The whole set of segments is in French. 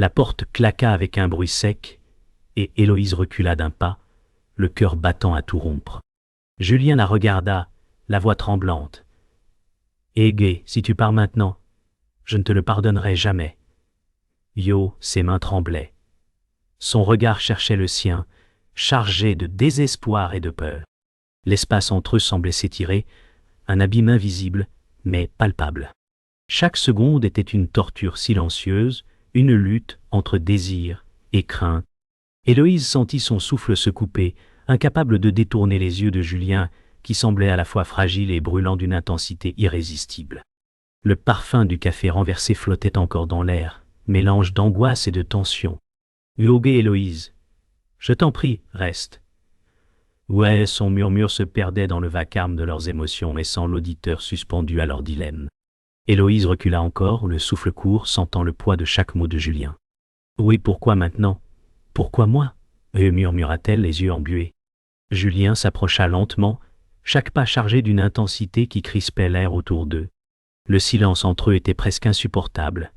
La porte claqua avec un bruit sec, et Héloïse recula d'un pas, le cœur battant à tout rompre. Julien la regarda, la voix tremblante. « Eh Gué, si tu pars maintenant, je ne te le pardonnerai jamais. » Yo, ses mains tremblaient. Son regard cherchait le sien, chargé de désespoir et de peur. L'espace entre eux semblait s'étirer, un abîme invisible, mais palpable. Chaque seconde était une torture silencieuse, une lutte entre désir et crainte. Héloïse sentit son souffle se couper, incapable de détourner les yeux de Julien, qui semblait à la fois fragile et brûlant d'une intensité irrésistible. Le parfum du café renversé flottait encore dans l'air, mélange d'angoisse et de tension. « Huguet, Héloïse, je t'en prie, reste. » Ouais, son murmure se perdait dans le vacarme de leurs émotions, laissant l'auditeur suspendu à leur dilemme. Héloïse recula encore, le souffle court, sentant le poids de chaque mot de Julien. « Oui, pourquoi maintenant? Pourquoi moi ?» murmura-t-elle, les yeux embués. Julien s'approcha lentement, chaque pas chargé d'une intensité qui crispait l'air autour d'eux. Le silence entre eux était presque insupportable.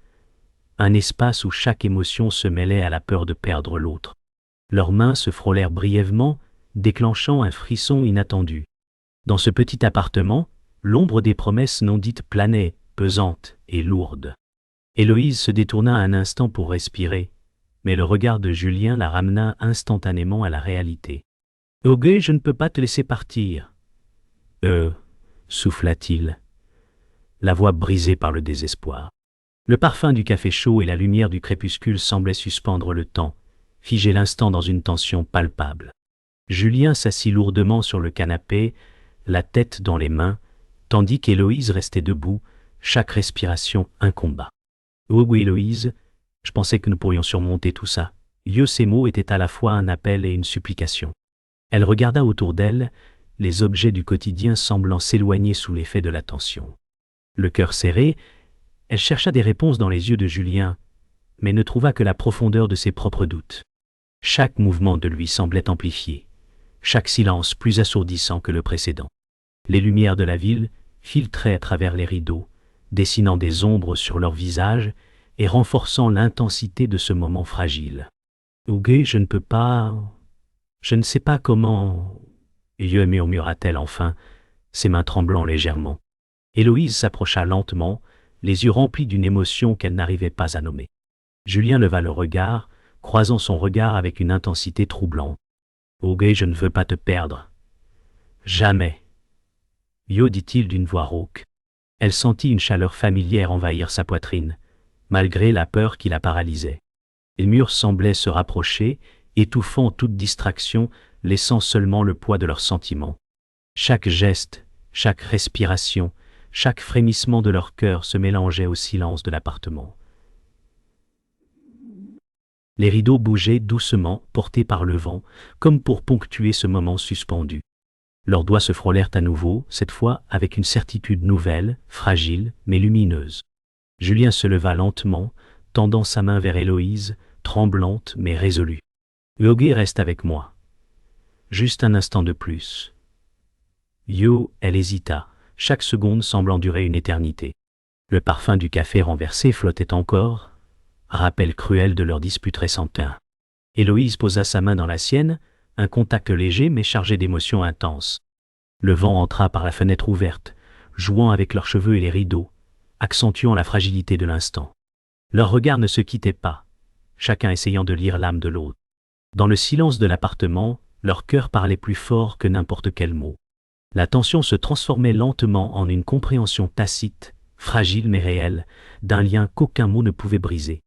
Un espace où chaque émotion se mêlait à la peur de perdre l'autre. Leurs mains se frôlèrent brièvement, déclenchant un frisson inattendu. Dans ce petit appartement, l'ombre des promesses non dites planait, pesante et lourde. Héloïse se détourna un instant pour respirer, mais le regard de Julien la ramena instantanément à la réalité. « Huguet, je ne peux pas te laisser partir. » Souffla-t-il, la voix brisée par le désespoir. Le parfum du café chaud et la lumière du crépuscule semblaient suspendre le temps, figer l'instant dans une tension palpable. Julien s'assit lourdement sur le canapé, la tête dans les mains, tandis qu'Héloïse restait debout, chaque respiration un combat. « Oui, Héloïse, je pensais que nous pourrions surmonter tout ça. » Ces mots étaient à la fois un appel et une supplication. Elle regarda autour d'elle, les objets du quotidien semblant s'éloigner sous l'effet de la tension. Le cœur serré, elle chercha des réponses dans les yeux de Julien, mais ne trouva que la profondeur de ses propres doutes. Chaque mouvement de lui semblait amplifié, chaque silence plus assourdissant que le précédent. Les lumières de la ville filtraient à travers les rideaux, dessinant des ombres sur leurs visages et renforçant l'intensité de ce moment fragile. « Huguet, je ne peux pas... Je ne sais pas comment... » murmura-t-elle enfin, ses mains tremblant légèrement. Héloïse s'approcha lentement, les yeux remplis d'une émotion qu'elle n'arrivait pas à nommer. Julien leva le regard, croisant son regard avec une intensité troublante. « Huguet, je ne veux pas te perdre. Jamais. » dit-il d'une voix rauque. Elle sentit une chaleur familière envahir sa poitrine, malgré la peur qui la paralysait. Les murs semblaient se rapprocher, étouffant toute distraction, laissant seulement le poids de leurs sentiments. Chaque geste, chaque respiration, chaque frémissement de leur cœur se mélangeait au silence de l'appartement. Les rideaux bougeaient doucement, portés par le vent, comme pour ponctuer ce moment suspendu. Leurs doigts se frôlèrent à nouveau, cette fois avec une certitude nouvelle, fragile, mais lumineuse. Julien se leva lentement, tendant sa main vers Héloïse, tremblante mais résolue. « Huguet, reste avec moi. Juste un instant de plus. » Elle hésita, chaque seconde semblant durer une éternité. Le parfum du café renversé flottait encore, rappel cruel de leur dispute récente. Héloïse posa sa main dans la sienne, un contact léger mais chargé d'émotions intenses. Le vent entra par la fenêtre ouverte, jouant avec leurs cheveux et les rideaux, accentuant la fragilité de l'instant. Leurs regards ne se quittaient pas, chacun essayant de lire l'âme de l'autre. Dans le silence de l'appartement, leur cœur parlait plus fort que n'importe quel mot. La tension se transformait lentement en une compréhension tacite, fragile mais réelle, d'un lien qu'aucun mot ne pouvait briser.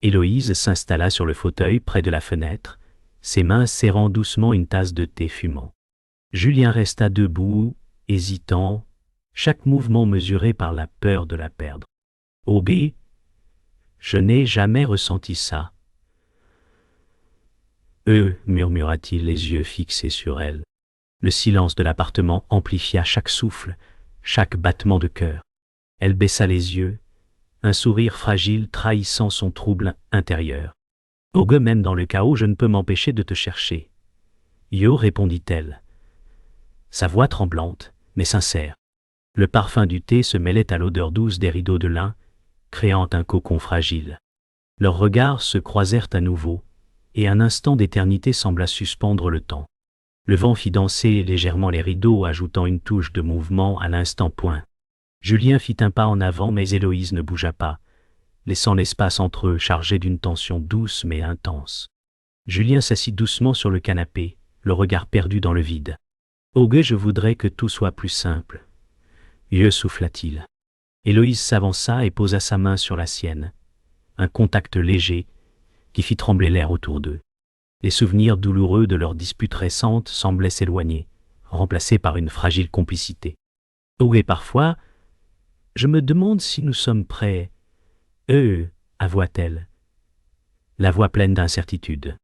Héloïse s'installa sur le fauteuil près de la fenêtre, ses mains serrant doucement une tasse de thé fumant. Julien resta debout, hésitant, chaque mouvement mesuré par la peur de la perdre. « Huguet, je n'ai jamais ressenti ça. » murmura-t-il, les yeux fixés sur elle. Le silence de l'appartement amplifia chaque souffle, chaque battement de cœur. Elle baissa les yeux, un sourire fragile trahissant son trouble intérieur. « Huguet, même dans le chaos, je ne peux m'empêcher de te chercher. » répondit-elle, sa voix tremblante, mais sincère. Le parfum du thé se mêlait à l'odeur douce des rideaux de lin, créant un cocon fragile. Leurs regards se croisèrent à nouveau, et un instant d'éternité sembla suspendre le temps. Le vent fit danser légèrement les rideaux, ajoutant une touche de mouvement à l'instant point. Julien fit un pas en avant, mais Héloïse ne bougea pas, laissant l'espace entre eux chargé d'une tension douce mais intense. Julien s'assit doucement sur le canapé, le regard perdu dans le vide. « Auguste, je voudrais que tout soit plus simple. » souffla-t-il. Héloïse s'avança et posa sa main sur la sienne. Un contact léger qui fit trembler l'air autour d'eux. Les souvenirs douloureux de leur dispute récente semblaient s'éloigner, remplacés par une fragile complicité. « Oh, et parfois, je me demande si nous sommes prêts. » avoua-t-elle, la voix pleine d'incertitude.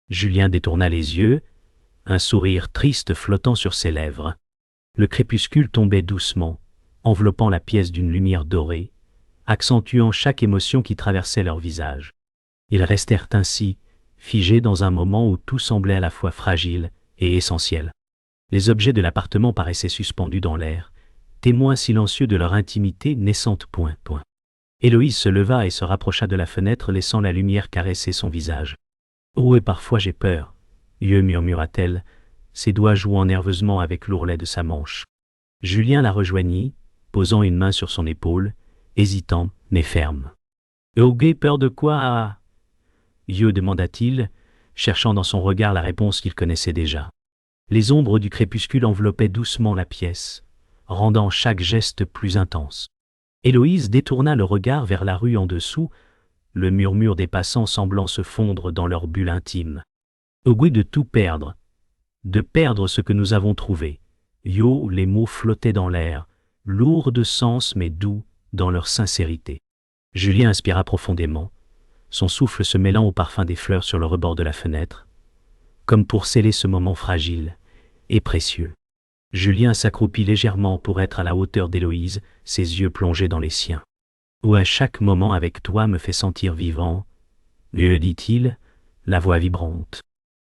Julien détourna les yeux, un sourire triste flottant sur ses lèvres. Le crépuscule tombait doucement, enveloppant la pièce d'une lumière dorée, accentuant chaque émotion qui traversait leur visage. Ils restèrent ainsi, figés dans un moment où tout semblait à la fois fragile et essentiel. Les objets de l'appartement paraissaient suspendus dans l'air, témoins silencieux de leur intimité naissante. Héloïse se leva et se rapprocha de la fenêtre, laissant la lumière caresser son visage. « Oh, et parfois j'ai peur, » murmura-t-elle, ses doigts jouant nerveusement avec l'ourlet de sa manche. Julien la rejoignit, posant une main sur son épaule, hésitant, mais ferme. « Oh, peur de quoi ?» demanda-t-il, cherchant dans son regard la réponse qu'il connaissait déjà. Les ombres du crépuscule enveloppaient doucement la pièce, rendant chaque geste plus intense. Héloïse détourna le regard vers la rue en dessous, le murmure des passants semblant se fondre dans leur bulle intime. Au goût de tout perdre, de perdre ce que nous avons trouvé. Les mots flottaient dans l'air, lourds de sens mais doux dans leur sincérité. Julien inspira profondément, son souffle se mêlant au parfum des fleurs sur le rebord de la fenêtre, comme pour sceller ce moment fragile et précieux. Julien s'accroupit légèrement pour être à la hauteur d'Héloïse, ses yeux plongés dans les siens. « Où à chaque moment avec toi me fait sentir vivant, » dit-il, la voix vibrante.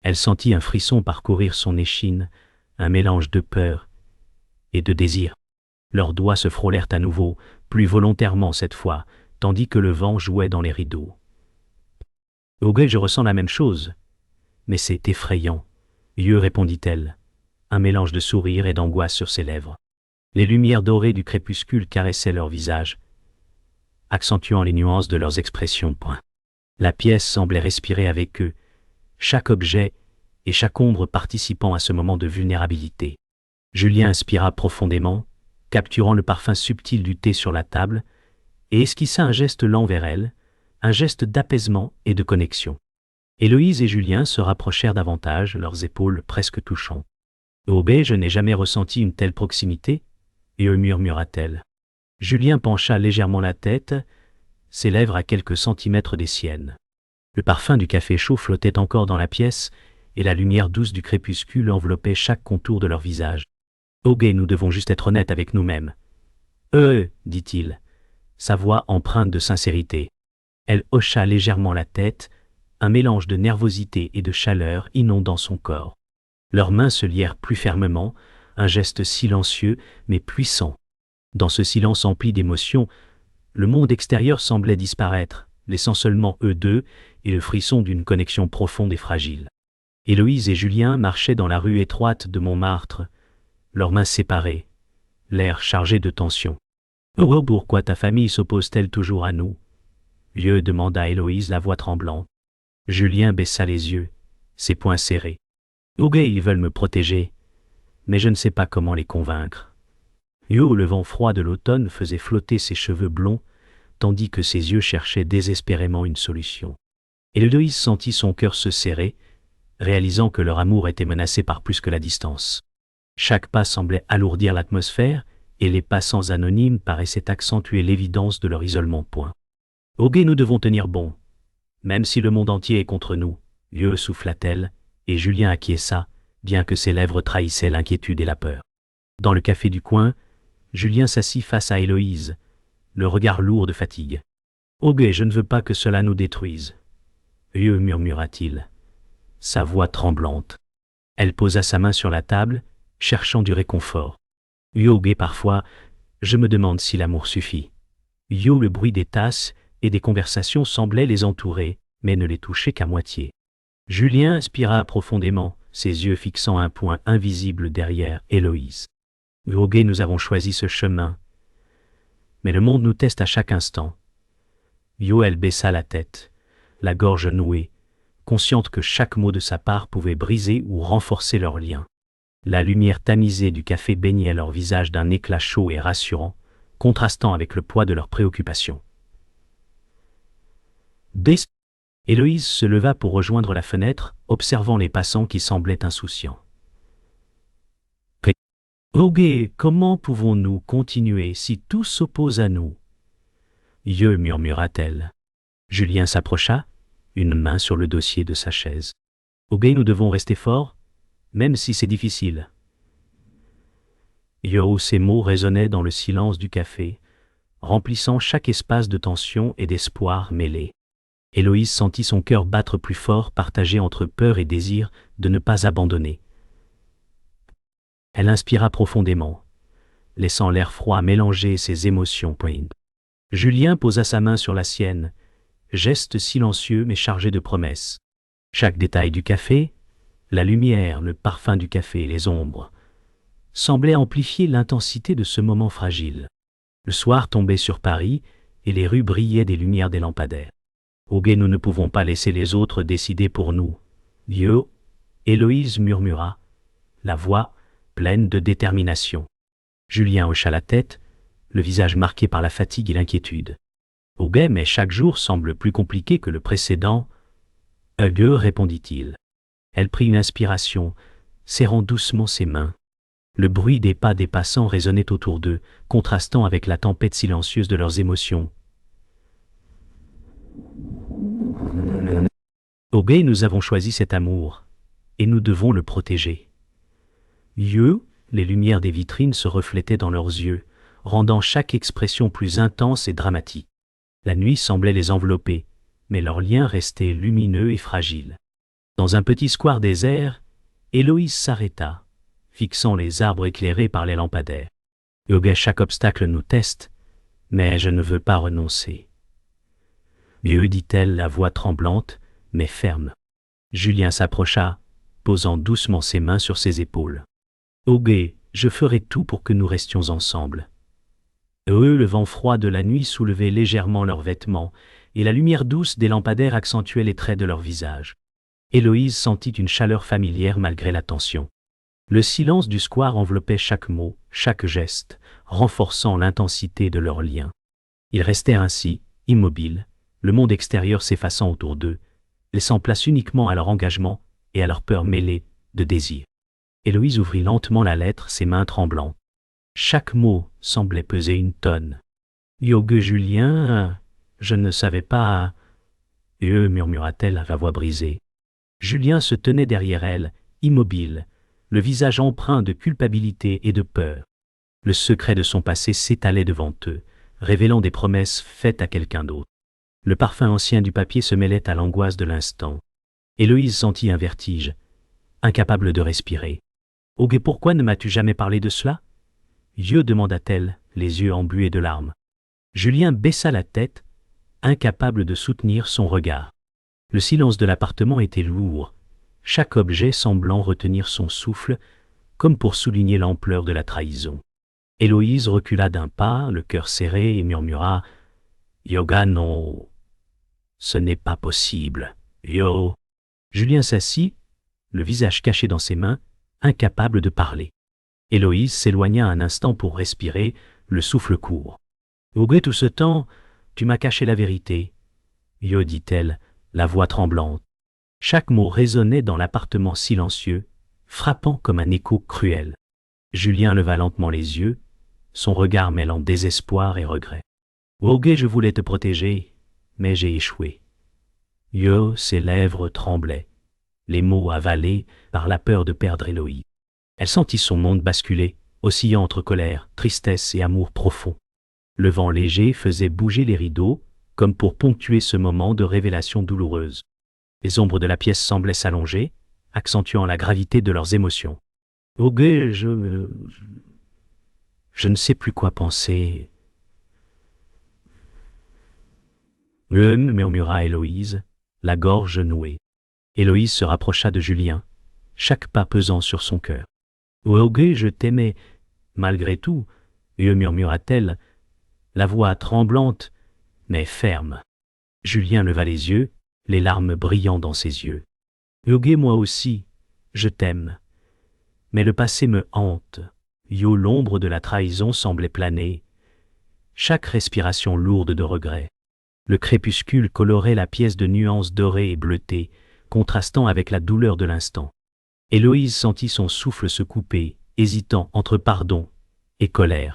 Elle sentit un frisson parcourir son échine, un mélange de peur et de désir. Leurs doigts se frôlèrent à nouveau, plus volontairement cette fois, tandis que le vent jouait dans les rideaux. « Auguste, je ressens la même chose, mais c'est effrayant, » répondit-elle, un mélange de sourire et d'angoisse sur ses lèvres. Les lumières dorées du crépuscule caressaient leurs visages, accentuant les nuances de leurs expressions. La pièce semblait respirer avec eux, chaque objet et chaque ombre participant à ce moment de vulnérabilité. Julien inspira profondément, capturant le parfum subtil du thé sur la table, et esquissa un geste lent vers elle, un geste d'apaisement et de connexion. Héloïse et Julien se rapprochèrent davantage, leurs épaules presque touchant. « Oh, je n'ai jamais ressenti une telle proximité, » murmura-t-elle. Julien pencha légèrement la tête, ses lèvres à quelques centimètres des siennes. Le parfum du café chaud flottait encore dans la pièce, et la lumière douce du crépuscule enveloppait chaque contour de leur visage. « Oh, nous devons juste être honnêtes avec nous-mêmes. » dit-il, sa voix empreinte de sincérité. Elle hocha légèrement la tête, un mélange de nervosité et de chaleur inondant son corps. Leurs mains se lièrent plus fermement, un geste silencieux mais puissant. Dans ce silence empli d'émotions, le monde extérieur semblait disparaître, laissant seulement eux deux et le frisson d'une connexion profonde et fragile. Héloïse et Julien marchaient dans la rue étroite de Montmartre, leurs mains séparées, l'air chargé de tension. « Oh, pourquoi ta famille s'oppose-t-elle toujours à nous ?» demanda Héloïse, la voix tremblante. Julien baissa les yeux, ses poings serrés. « Oh, ils veulent me protéger, mais je ne sais pas comment les convaincre. » Le vent froid de l'automne faisait flotter ses cheveux blonds, tandis que ses yeux cherchaient désespérément une solution. Héloïse sentit son cœur se serrer, réalisant que leur amour était menacé par plus que la distance. Chaque pas semblait alourdir l'atmosphère, et les passants anonymes paraissaient accentuer l'évidence de leur isolement. « Oh, nous devons tenir bon, même si le monde entier est contre nous, » souffla-t-elle, et Julien acquiesça, bien que ses lèvres trahissaient l'inquiétude et la peur. Dans le café du coin, Julien s'assit face à Héloïse, le regard lourd de fatigue. « Oh, je ne veux pas que cela nous détruise, » murmura-t-il, sa voix tremblante. Elle posa sa main sur la table, cherchant du réconfort. « Parfois, je me demande si l'amour suffit. » Le bruit des tasses et des conversations semblaient les entourer, mais ne les touchaient qu'à moitié. Julien inspira profondément, ses yeux fixant un point invisible derrière Héloïse. Vogué, nous avons choisi ce chemin, mais le monde nous teste à chaque instant. Elle baissa la tête, la gorge nouée, consciente que chaque mot de sa part pouvait briser ou renforcer leur lien. La lumière tamisée du café baignait leur visage d'un éclat chaud et rassurant, contrastant avec le poids de leurs préoccupations. Héloïse se leva pour rejoindre la fenêtre, observant les passants qui semblaient insouciants. Vogué, comment pouvons-nous continuer si tout s'oppose à nous? Murmura-t-elle. Julien s'approcha, une main sur le dossier de sa chaise. Vogué, nous devons rester forts, même si c'est difficile. Ces mots résonnaient dans le silence du café, remplissant chaque espace de tension et d'espoir mêlés. Héloïse sentit son cœur battre plus fort, partagé entre peur et désir de ne pas abandonner. Elle inspira profondément, laissant l'air froid mélanger ses émotions. Julien posa sa main sur la sienne, geste silencieux mais chargé de promesses. Chaque détail du café, la lumière, le parfum du café, les ombres, semblait amplifier l'intensité de ce moment fragile. Le soir tombait sur Paris et les rues brillaient des lumières des lampadaires. Vogué, nous ne pouvons pas laisser les autres décider pour nous. Héloïse murmura, la voix pleine de détermination. Julien hocha la tête, le visage marqué par la fatigue et l'inquiétude. Vogué, mais chaque jour semble plus compliqué que le précédent. Répondit-il. Elle prit une inspiration, serrant doucement ses mains. Le bruit des pas des passants résonnait autour d'eux, contrastant avec la tempête silencieuse de leurs émotions. Vogué, nous avons choisi cet amour, et nous devons le protéger. Les lumières des vitrines se reflétaient dans leurs yeux, rendant chaque expression plus intense et dramatique. La nuit semblait les envelopper, mais leur lien restait lumineux et fragile. Dans un petit square désert, Héloïse s'arrêta, fixant les arbres éclairés par les lampadaires. Chaque obstacle nous teste, mais je ne veux pas renoncer. Dit-elle, la voix tremblante, mais ferme. Julien s'approcha, posant doucement ses mains sur ses épaules. Vogué, je ferai tout pour que nous restions ensemble. Le vent froid de la nuit soulevait légèrement leurs vêtements, et la lumière douce des lampadaires accentuait les traits de leur visage. Héloïse sentit une chaleur familière malgré la tension. Le silence du square enveloppait chaque mot, chaque geste, renforçant l'intensité de leur lien. Ils restèrent ainsi, immobiles, le monde extérieur s'effaçant autour d'eux, laissant place uniquement à leur engagement et à leur peur mêlée de désir. Héloïse ouvrit lentement la lettre, ses mains tremblantes. Chaque mot semblait peser une tonne. Julien, je ne savais pas. Murmura-t-elle à la voix brisée. Julien se tenait derrière elle, immobile, le visage empreint de culpabilité et de peur. Le secret de son passé s'étalait devant eux, révélant des promesses faites à quelqu'un d'autre. Le parfum ancien du papier se mêlait à l'angoisse de l'instant. Héloïse sentit un vertige, incapable de respirer. Vogué, pourquoi ne m'as-tu jamais parlé de cela? Demanda-t-elle, les yeux embués de larmes. Julien baissa la tête, incapable de soutenir son regard. Le silence de l'appartement était lourd, chaque objet semblant retenir son souffle, comme pour souligner l'ampleur de la trahison. Héloïse recula d'un pas, le cœur serré, et murmura « Non, ce n'est pas possible, Julien s'assit, le visage caché dans ses mains, incapable de parler. Héloïse s'éloigna un instant pour respirer, le souffle court. « Vogué, tout ce temps, tu m'as caché la vérité. » dit-elle, la voix tremblante. Chaque mot résonnait dans l'appartement silencieux, frappant comme un écho cruel. Julien leva lentement les yeux, son regard mêlant désespoir et regret. « Vogué, je voulais te protéger, mais j'ai échoué. » Ses lèvres tremblaient, les mots avalés par la peur de perdre Héloïse. Elle sentit son monde basculer, oscillant entre colère, tristesse et amour profond. Le vent léger faisait bouger les rideaux, comme pour ponctuer ce moment de révélation douloureuse. Les ombres de la pièce semblaient s'allonger, accentuant la gravité de leurs émotions. « Vogué, je ne sais plus quoi penser. » Murmura Héloïse, la gorge nouée. Héloïse se rapprocha de Julien, chaque pas pesant sur son cœur. Je t'aimais, malgré tout, murmura-t-elle, la voix tremblante, mais ferme. Julien leva les yeux, les larmes brillant dans ses yeux. Moi aussi, je t'aime. Mais le passé me hante. L'ombre de la trahison semblait planer. Chaque respiration lourde de regrets. Le crépuscule colorait la pièce de nuances dorées et bleutées, contrastant avec la douleur de l'instant. Héloïse sentit son souffle se couper, hésitant entre pardon et colère.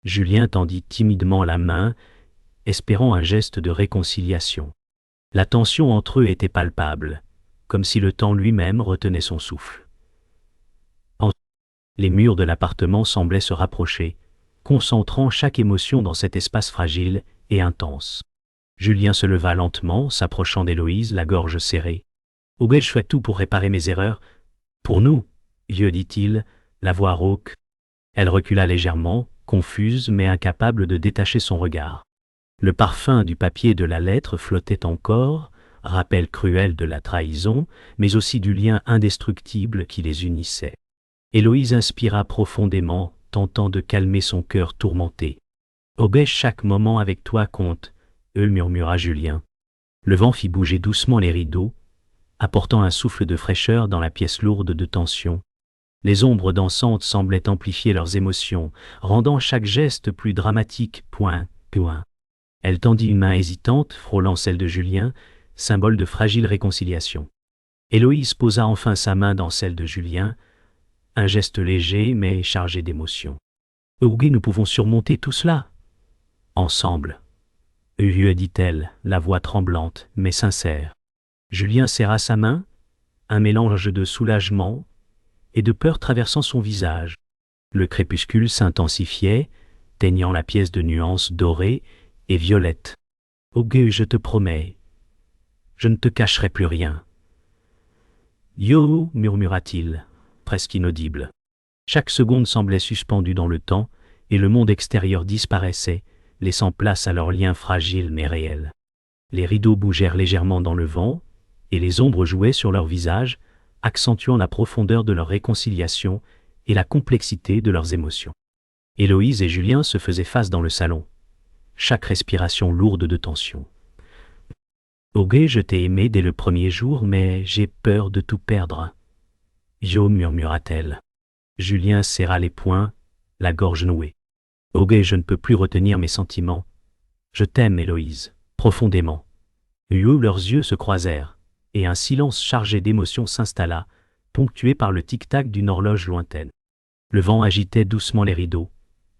Julien tendit timidement la main, espérant un geste de réconciliation. La tension entre eux était palpable, comme si le temps lui-même retenait son souffle. Les murs de l'appartement semblaient se rapprocher, concentrant chaque émotion dans cet espace fragile et intense. Julien se leva lentement, s'approchant d'Héloïse, la gorge serrée. « Je fais tout pour réparer mes erreurs. Pour nous, dit-il, la voix rauque. Elle recula légèrement, confuse mais incapable de détacher son regard. Le parfum du papier et de la lettre flottait encore, rappel cruel de la trahison, mais aussi du lien indestructible qui les unissait. Héloïse inspira profondément, tentant de calmer son cœur tourmenté. « chaque moment avec toi compte, murmura Julien. Le vent fit bouger doucement les rideaux, apportant un souffle de fraîcheur dans la pièce lourde de tension. Les ombres dansantes semblaient amplifier leurs émotions, rendant chaque geste plus dramatique. Elle tendit une main hésitante, frôlant celle de Julien, symbole de fragile réconciliation. Héloïse posa enfin sa main dans celle de Julien, un geste léger mais chargé d'émotion. « Nous pouvons surmonter tout cela. Ensemble. » dit-elle, la voix tremblante mais sincère. Julien serra sa main, un mélange de soulagement et de peur traversant son visage. Le crépuscule s'intensifiait, teignant la pièce de nuances dorées et violettes. « je te promets, je ne te cacherai plus rien. » murmura-t-il, presque inaudible. Chaque seconde semblait suspendue dans le temps, et le monde extérieur disparaissait, laissant place à leurs liens fragiles mais réels. Les rideaux bougèrent légèrement dans le vent, et les ombres jouaient sur leurs visages, accentuant la profondeur de leur réconciliation et la complexité de leurs émotions. Héloïse et Julien se faisaient face dans le salon, chaque respiration lourde de tension. « je t'ai aimé dès le premier jour, mais j'ai peur de tout perdre. » murmura-t-elle. Julien serra les poings, la gorge nouée. « je ne peux plus retenir mes sentiments. Je t'aime, Héloïse, profondément. » Leurs yeux se croisèrent, et un silence chargé d'émotions s'installa, ponctué par le tic-tac d'une horloge lointaine. Le vent agitait doucement les rideaux,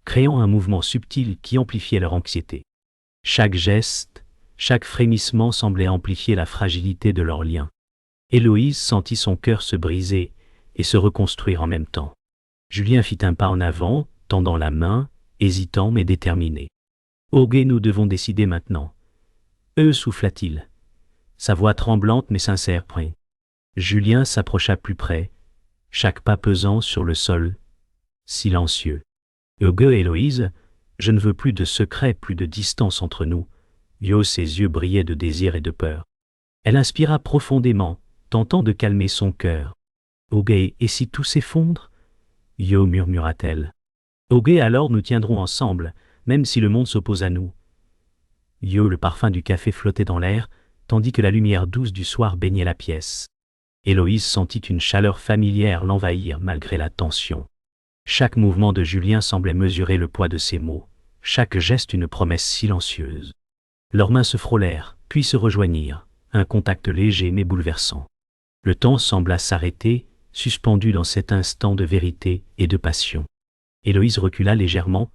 créant un mouvement subtil qui amplifiait leur anxiété. Chaque geste, chaque frémissement semblait amplifier la fragilité de leur lien. Héloïse sentit son cœur se briser et se reconstruire en même temps. Julien fit un pas en avant, tendant la main, hésitant mais déterminé. « nous devons décider maintenant. » souffla-t-il. Sa voix tremblante mais sincère. Julien s'approcha plus près, chaque pas pesant sur le sol, silencieux. « Héloïse, je ne veux plus de secrets, plus de distance entre nous. » Ses yeux brillaient de désir et de peur. Elle inspira profondément, tentant de calmer son cœur. « et si tout s'effondre ?» murmura-t-elle. « alors nous tiendrons ensemble, même si le monde s'oppose à nous. » Le parfum du café flottait dans l'air, tandis que la lumière douce du soir baignait la pièce. Héloïse sentit une chaleur familière l'envahir malgré la tension. Chaque mouvement de Julien semblait mesurer le poids de ses mots, chaque geste une promesse silencieuse. Leurs mains se frôlèrent, puis se rejoignirent, un contact léger mais bouleversant. Le temps sembla s'arrêter, suspendu dans cet instant de vérité et de passion. Héloïse recula légèrement,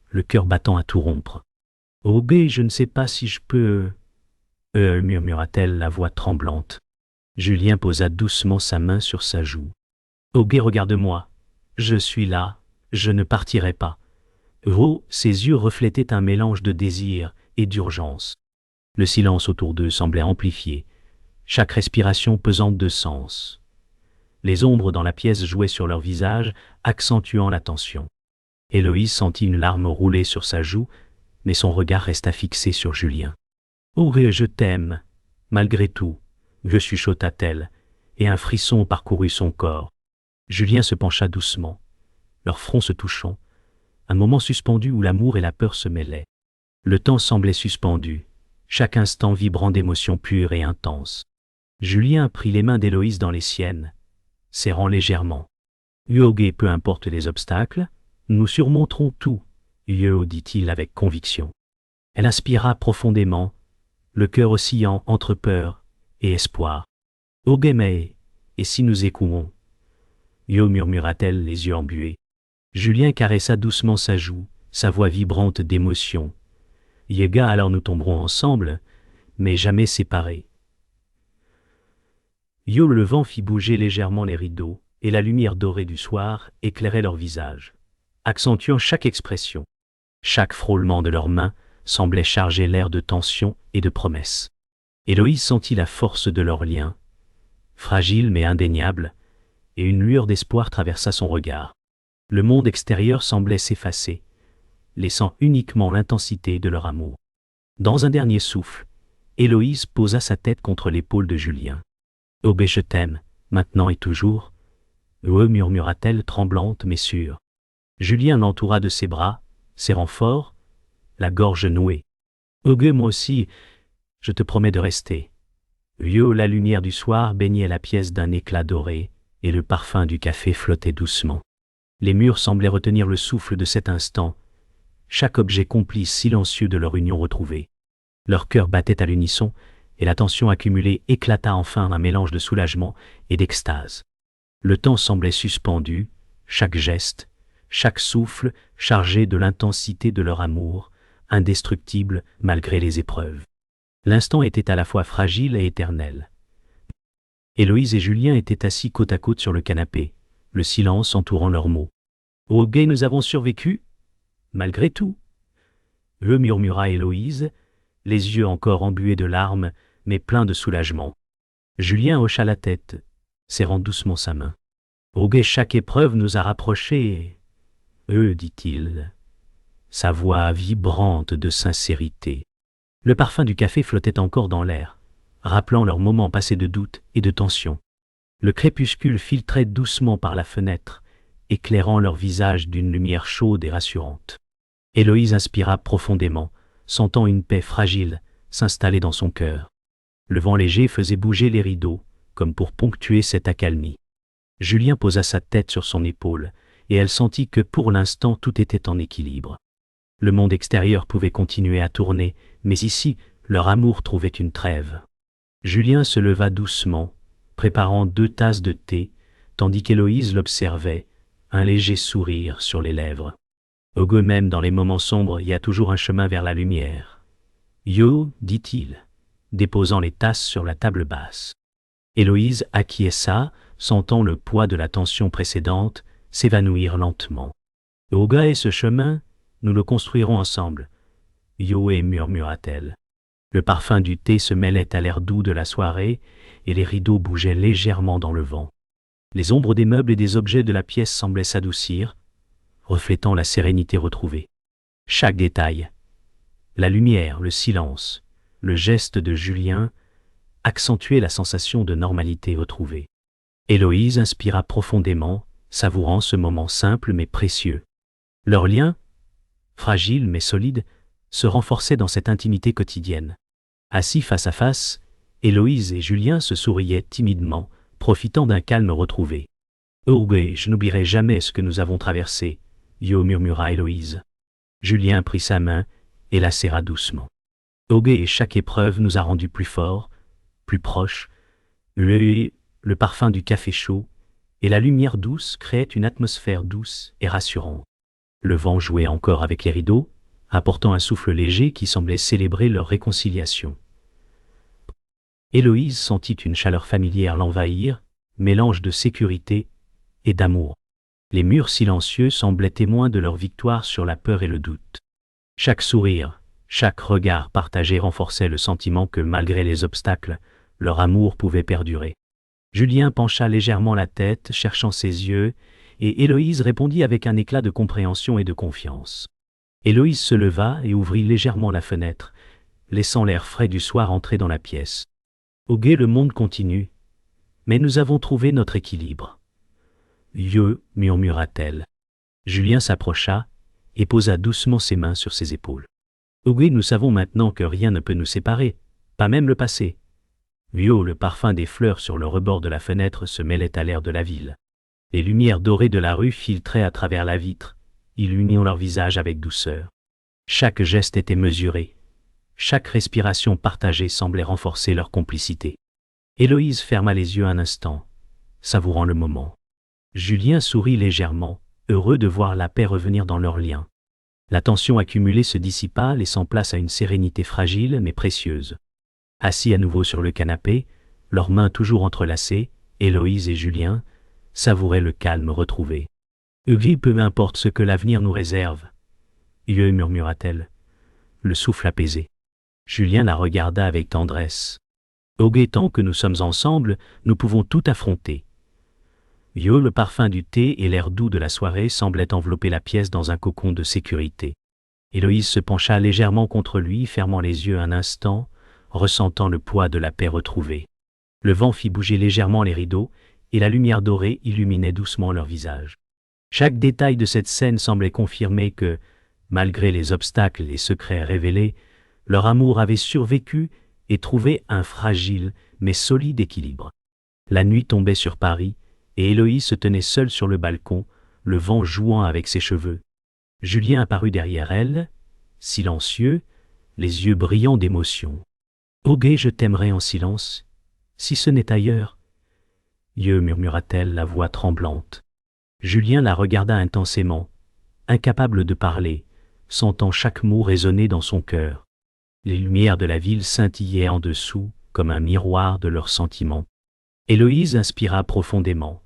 le cœur battant à tout rompre. « je ne sais pas si je peux... » murmura-t-elle, la voix tremblante. Julien posa doucement sa main sur sa joue. « regarde-moi, je suis là, je ne partirai pas. » Ses yeux reflétaient un mélange de désir et d'urgence. Le silence autour d'eux semblait amplifié, chaque respiration pesante de sens. Les ombres dans la pièce jouaient sur leurs visages, accentuant la tension. Héloïse sentit une larme rouler sur sa joue, mais son regard resta fixé sur Julien. Oh, je t'aime, malgré tout, chuchota-t-elle, et un frisson parcourut son corps. Julien se pencha doucement, leurs fronts se touchant, un moment suspendu où l'amour et la peur se mêlaient. Le temps semblait suspendu, chaque instant vibrant d'émotions pures et intenses. Julien prit les mains d'Héloïse dans les siennes, serrant légèrement. Huogé, peu importe les obstacles, nous surmonterons tout, Yo, dit-il avec conviction. Elle inspira profondément, le cœur oscillant entre peur et espoir. Ogeme, et si nous écouons? Yo, murmura-t-elle, les yeux embués. Julien caressa doucement sa joue, sa voix vibrante d'émotion. Yega, alors nous tomberons ensemble, mais jamais séparés. Yo, le vent fit bouger légèrement les rideaux, et la lumière dorée du soir éclairait leurs visages, accentuant chaque expression. Chaque frôlement de leurs mains semblait charger l'air de tension et de promesse. Héloïse sentit la force de leur lien, fragile mais indéniable, et une lueur d'espoir traversa son regard. Le monde extérieur semblait s'effacer, laissant uniquement l'intensité de leur amour. Dans un dernier souffle, Héloïse posa sa tête contre l'épaule de Julien. « Oh, je t'aime, maintenant et toujours » murmura-t-elle, tremblante mais sûre. Julien l'entoura de ses bras, serrant fort, la gorge nouée. « Oh, moi aussi, je te promets de rester. » La lumière du soir baignait la pièce d'un éclat doré, et le parfum du café flottait doucement. Les murs semblaient retenir le souffle de cet instant, chaque objet complice silencieux de leur union retrouvée. Leur cœur battait à l'unisson, et la tension accumulée éclata enfin d'un mélange de soulagement et d'extase. Le temps semblait suspendu, chaque geste, chaque souffle chargé de l'intensité de leur amour, indestructible malgré les épreuves. L'instant était à la fois fragile et éternel. Héloïse et Julien étaient assis côte à côte sur le canapé, le silence entourant leurs mots. « Oh, nous avons survécu, malgré tout » murmura Héloïse, les yeux encore embués de larmes, mais pleins de soulagement. Julien hocha la tête, serrant doucement sa main. « Oh, chaque épreuve nous a rapprochés, » dit-il, sa voix vibrante de sincérité. Le parfum du café flottait encore dans l'air, rappelant leurs moments passés de doute et de tension. Le crépuscule filtrait doucement par la fenêtre, éclairant leurs visages d'une lumière chaude et rassurante. Héloïse inspira profondément, sentant une paix fragile s'installer dans son cœur. Le vent léger faisait bouger les rideaux, comme pour ponctuer cette accalmie. Julien posa sa tête sur son épaule, et elle sentit que pour l'instant tout était en équilibre. Le monde extérieur pouvait continuer à tourner, mais ici, leur amour trouvait une trêve. Julien se leva doucement, préparant 2 tasses de thé, tandis qu'Héloïse l'observait, un léger sourire sur les lèvres. Au goût même dans les moments sombres, il y a toujours un chemin vers la lumière. Yo, dit-il, déposant les tasses sur la table basse. Héloïse acquiesça, sentant le poids de la tension précédente s'évanouir lentement. Au gars et ce chemin, nous le construirons ensemble. Yoé, murmura-t-elle. Le parfum du thé se mêlait à l'air doux de la soirée et les rideaux bougeaient légèrement dans le vent. Les ombres des meubles et des objets de la pièce semblaient s'adoucir, reflétant la sérénité retrouvée. Chaque détail, la lumière, le silence, le geste de Julien, accentuaient la sensation de normalité retrouvée. Héloïse inspira profondément, savourant ce moment simple mais précieux. Leur lien, fragile mais solide, se renforçait dans cette intimité quotidienne. Assis face à face, Héloïse et Julien se souriaient timidement, profitant d'un calme retrouvé. « Oh, je n'oublierai jamais ce que nous avons traversé », murmura Héloïse. Julien prit sa main et la serra doucement. « Oh, et chaque épreuve nous a rendus plus forts, plus proches. » Le parfum du café chaud et la lumière douce créaient une atmosphère douce et rassurante. Le vent jouait encore avec les rideaux, apportant un souffle léger qui semblait célébrer leur réconciliation. Héloïse sentit une chaleur familière l'envahir, mélange de sécurité et d'amour. Les murs silencieux semblaient témoins de leur victoire sur la peur et le doute. Chaque sourire, chaque regard partagé renforçait le sentiment que malgré les obstacles, leur amour pouvait perdurer. Julien pencha légèrement la tête, cherchant ses yeux, et Héloïse répondit avec un éclat de compréhension et de confiance. Héloïse se leva et ouvrit légèrement la fenêtre, laissant l'air frais du soir entrer dans la pièce. Au guet, le monde continue, mais nous avons trouvé notre équilibre. Vieux, murmura-t-elle. Julien s'approcha et posa doucement ses mains sur ses épaules. Au guet, nous savons maintenant que rien ne peut nous séparer, pas même le passé. Vieux, le parfum des fleurs sur le rebord de la fenêtre se mêlait à l'air de la ville. Les lumières dorées de la rue filtraient à travers la vitre, illuminant leurs visages avec douceur. Chaque geste était mesuré. Chaque respiration partagée semblait renforcer leur complicité. Héloïse ferma les yeux un instant, savourant le moment. Julien sourit légèrement, heureux de voir la paix revenir dans leur lien. La tension accumulée se dissipa, laissant place à une sérénité fragile mais précieuse. Assis à nouveau sur le canapé, leurs mains toujours entrelacées, Héloïse et Julien savouraient le calme retrouvé. « Vie, peu importe ce que l'avenir nous réserve. » murmura-t-elle, le souffle apaisé. Julien la regarda avec tendresse. « Au tant que nous sommes ensemble, nous pouvons tout affronter. » Le parfum du thé et l'air doux de la soirée semblaient envelopper la pièce dans un cocon de sécurité. Héloïse se pencha légèrement contre lui, fermant les yeux un instant, ressentant le poids de la paix retrouvée. Le vent fit bouger légèrement les rideaux, et la lumière dorée illuminait doucement leur visage. Chaque détail de cette scène semblait confirmer que, malgré les obstacles et les secrets révélés, leur amour avait survécu et trouvé un fragile mais solide équilibre. La nuit tombait sur Paris, et Héloïse se tenait seule sur le balcon, le vent jouant avec ses cheveux. Julien apparut derrière elle, silencieux, les yeux brillants d'émotion. « Au guet, je t'aimerai en silence, si ce n'est ailleurs. » murmura-t-elle, la voix tremblante. Julien la regarda intensément, incapable de parler, sentant chaque mot résonner dans son cœur. Les lumières de la ville scintillaient en dessous, comme un miroir de leurs sentiments. Héloïse inspira profondément,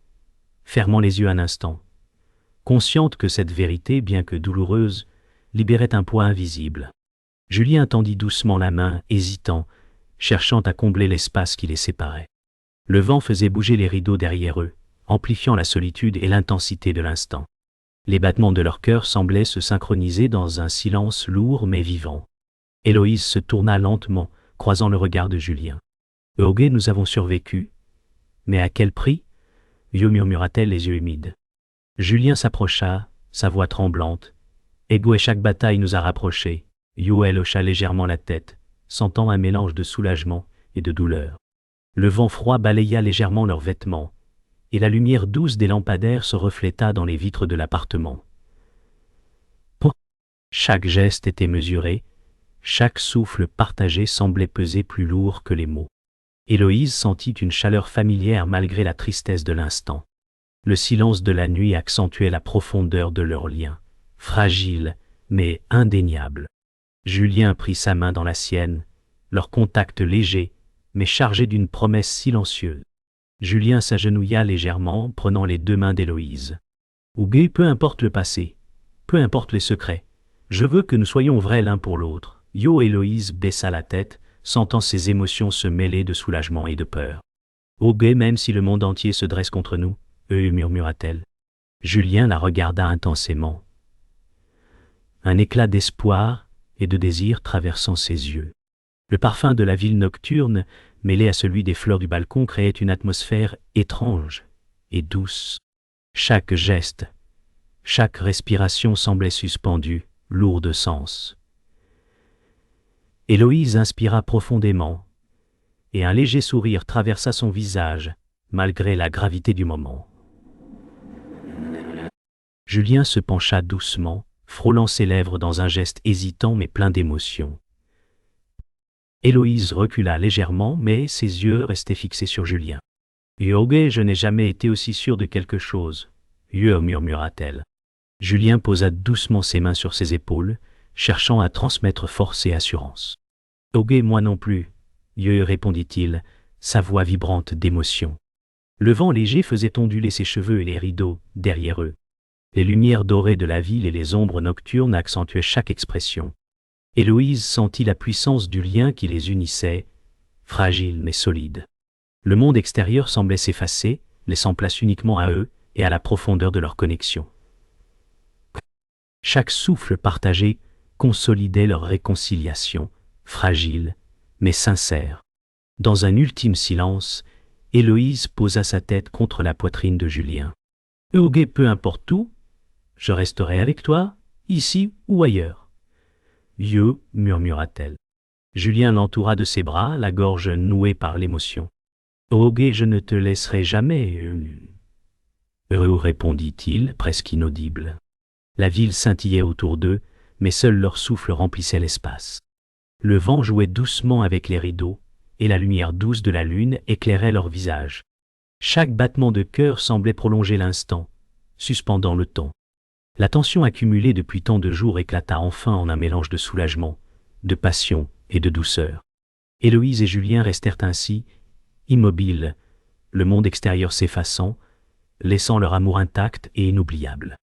fermant les yeux un instant, consciente que cette vérité, bien que douloureuse, libérait un poids invisible. Julien tendit doucement la main, hésitant, cherchant à combler l'espace qui les séparait. Le vent faisait bouger les rideaux derrière eux, amplifiant la solitude et l'intensité de l'instant. Les battements de leur cœur semblaient se synchroniser dans un silence lourd mais vivant. Héloïse se tourna lentement, croisant le regard de Julien. « Au guet, nous avons survécu. Mais à quel prix ?» murmura-t-elle, les yeux humides. Julien s'approcha, sa voix tremblante. « Ego et chaque bataille nous a rapprochés. » Elle hocha légèrement la tête, sentant un mélange de soulagement et de douleur. Le vent froid balaya légèrement leurs vêtements, et la lumière douce des lampadaires se refléta dans les vitres de l'appartement. Chaque geste était mesuré, chaque souffle partagé semblait peser plus lourd que les mots. Héloïse sentit une chaleur familière malgré la tristesse de l'instant. Le silence de la nuit accentuait la profondeur de leur lien, fragile mais indéniable. Julien prit sa main dans la sienne, leur contact léger, mais chargé d'une promesse silencieuse. Julien s'agenouilla légèrement, prenant les deux mains d'Héloïse. « Ougué, peu importe le passé, peu importe les secrets, je veux que nous soyons vrais l'un pour l'autre. » Héloïse baissa la tête, sentant ses émotions se mêler de soulagement et de peur. « Ougué, même si le monde entier se dresse contre nous, » murmura-t-elle. Julien la regarda intensément. Un éclat d'espoir et de désir traversant ses yeux. Le parfum de la ville nocturne, mêlé à celui des fleurs du balcon, créait une atmosphère étrange et douce. Chaque geste, chaque respiration semblait suspendue, lourde de sens. Héloïse inspira profondément, et un léger sourire traversa son visage, malgré la gravité du moment. Julien se pencha doucement, frôlant ses lèvres dans un geste hésitant mais plein d'émotion. Héloïse recula légèrement, mais ses yeux restaient fixés sur Julien. « Yogué, je n'ai jamais été aussi sûre de quelque chose, » murmura-t-elle. Julien posa doucement ses mains sur ses épaules, cherchant à transmettre force et assurance. « Yogué, moi non plus, » répondit-il, sa voix vibrante d'émotion. Le vent léger faisait onduler ses cheveux et les rideaux derrière eux. Les lumières dorées de la ville et les ombres nocturnes accentuaient chaque expression. Héloïse sentit la puissance du lien qui les unissait, fragile mais solide. Le monde extérieur semblait s'effacer, laissant place uniquement à eux et à la profondeur de leur connexion. Chaque souffle partagé consolidait leur réconciliation, fragile, mais sincère. Dans un ultime silence, Héloïse posa sa tête contre la poitrine de Julien. « Hugues, peu importe où, je resterai avec toi, ici ou ailleurs. »« Vieux, murmura-t-elle. Julien l'entoura de ses bras, la gorge nouée par l'émotion. « Hugues, je ne te laisserai jamais. » répondit-il, presque inaudible. La ville scintillait autour d'eux, mais seul leur souffle remplissait l'espace. Le vent jouait doucement avec les rideaux, et la lumière douce de la lune éclairait leurs visages. Chaque battement de cœur semblait prolonger l'instant, suspendant le temps. La tension accumulée depuis tant de jours éclata enfin en un mélange de soulagement, de passion et de douceur. Héloïse et Julien restèrent ainsi, immobiles, le monde extérieur s'effaçant, laissant leur amour intact et inoubliable.